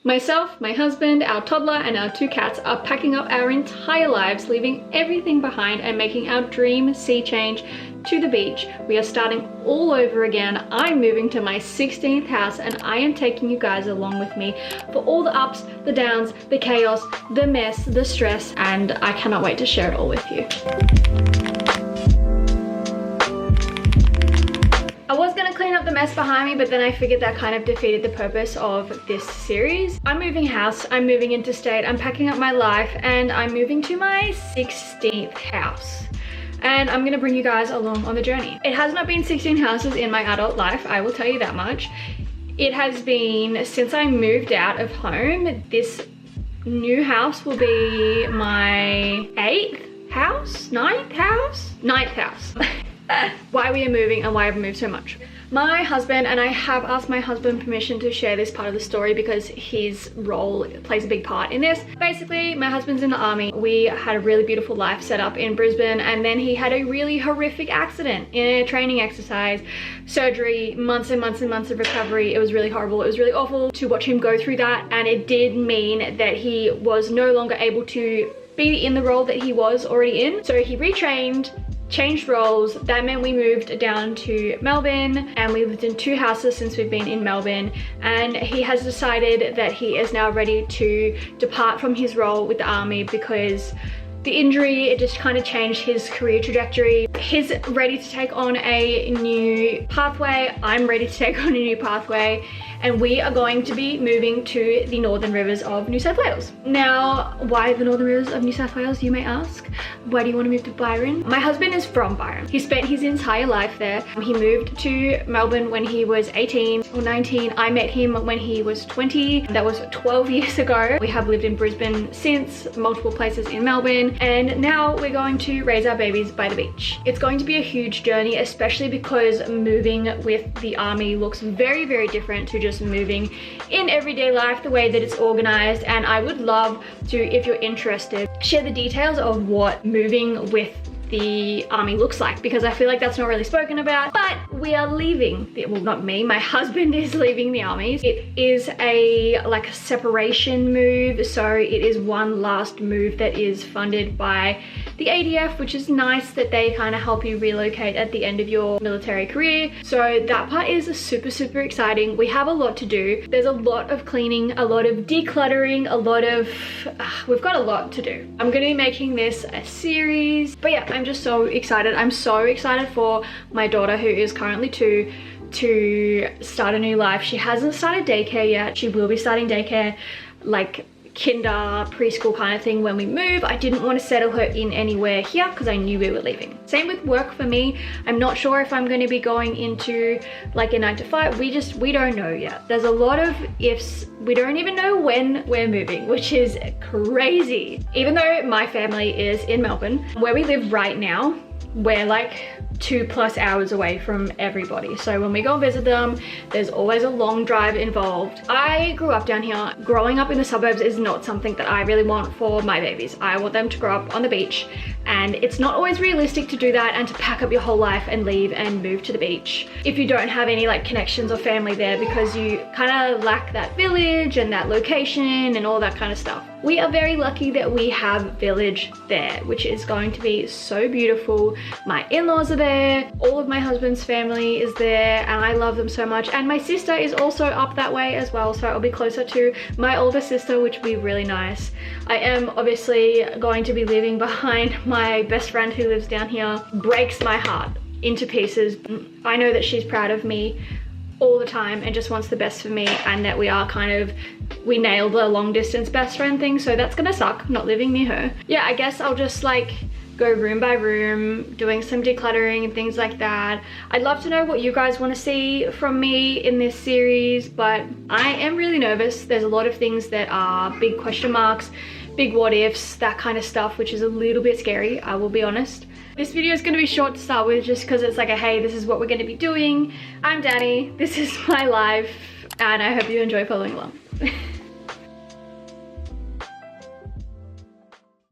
Myself, my husband, our toddler, and our 2 cats are packing up our entire lives, leaving everything behind and making our dream sea change to the beach. We are starting all over again. I'm moving to my 16th house and I am taking you guys along with me for all the ups, the downs, the chaos, the mess, the stress, and I cannot wait to share it all with you. I was gonna clean up the mess behind me, but then I figured that kind of defeated the purpose of this series. I'm moving house, I'm moving interstate, I'm packing up my life, and I'm moving to my 16th house. And I'm gonna bring you guys along on the journey. It has not been 16 houses in my adult life, I will tell you that much. It has been since I moved out of home. This new house will be my 8th house? 9th house? 9th house. Why we are moving and why I've moved so much. My husband, and I have asked my husband permission to share this part of the story because his role plays a big part in this. Basically, my husband's in the army. We had a really beautiful life set up in Brisbane, and then he had a really horrific accident in a training exercise, surgery, months and months and months of recovery. It was really horrible. It was really awful to watch him go through that, and it did mean that he was no longer able to be in the role that he was already in. So he retrained, changed roles. That meant we moved down to Melbourne, and we lived in 2 houses since we've been in Melbourne, and he has decided that he is now ready to depart from his role with the army because the injury, it just kind of changed his career trajectory. He's ready to take on a new pathway. I'm ready to take on a new pathway, and we are going to be moving to the Northern Rivers of New South Wales. Now, why the Northern Rivers of New South Wales, you may ask? Why do you want to move to Byron? My husband is from Byron. He spent his entire life there. He moved to Melbourne when he was 18 or 19. I met him when he was 20. That was 12 years ago. We have lived in Brisbane since, multiple places in Melbourne, and now we're going to raise our babies by the beach. It's going to be a huge journey, especially because moving with the army looks very, very different to just moving in everyday life, the way that it's organized. And I would love to, if you're interested, share the details of what moving with the army looks like, because I feel like that's not really spoken about. But we are leaving, well, not me, my husband is leaving the army. It is a separation move, so it is one last move that is funded by the ADF, which is nice that they kind of help you relocate at the end of your military career. So that part is super, super exciting. We have a lot to do. There's a lot of cleaning, a lot of decluttering, a lot of, we've got a lot to do. I'm gonna be making this a series, but yeah, I'm just so excited. I'm so excited for my daughter, who is currently 2, to start a new life. She hasn't started daycare yet. She will be starting daycare, like kinder, preschool kind of thing when we move. I didn't want to settle her in anywhere here because I knew we were leaving. Same with work for me. I'm not sure if I'm going to be going into like a 9 to 5. We don't know yet. There's a lot of ifs. We don't even know when we're moving, which is crazy. Even though my family is in Melbourne, where we live right now, we're like 2+ hours away from everybody. So when we go and visit them, there's always a long drive involved. I grew up down here. Growing up in the suburbs is not something that I really want for my babies. I want them to grow up on the beach, and it's not always realistic to do that and to pack up your whole life and leave and move to the beach if you don't have any like connections or family there, because you kind of lack that village and that location and all that kind of stuff. We are very lucky that we have village there, which is going to be so beautiful. My in-laws are there, all of my husband's family is there, and I love them so much. And my sister is also up that way as well, so I'll be closer to my older sister, which will be really nice. I am obviously going to be leaving behind my best friend who lives down here. Breaks my heart into pieces. I know that she's proud of me all the time and just wants the best for me, and that we nailed the long distance best friend thing, so that's gonna suck not living near her. Yeah, I guess I'll just like go room by room, doing some decluttering and things like that. I'd love to know what you guys want to see from me in this series, but I am really nervous. There's a lot of things that are big question marks, big what ifs, that kind of stuff, which is a little bit scary, I will be honest. This video is going to be short to start with, just because it's like a hey, this is what we're going to be doing. I'm Danny, this is my life, and I hope you enjoy following along.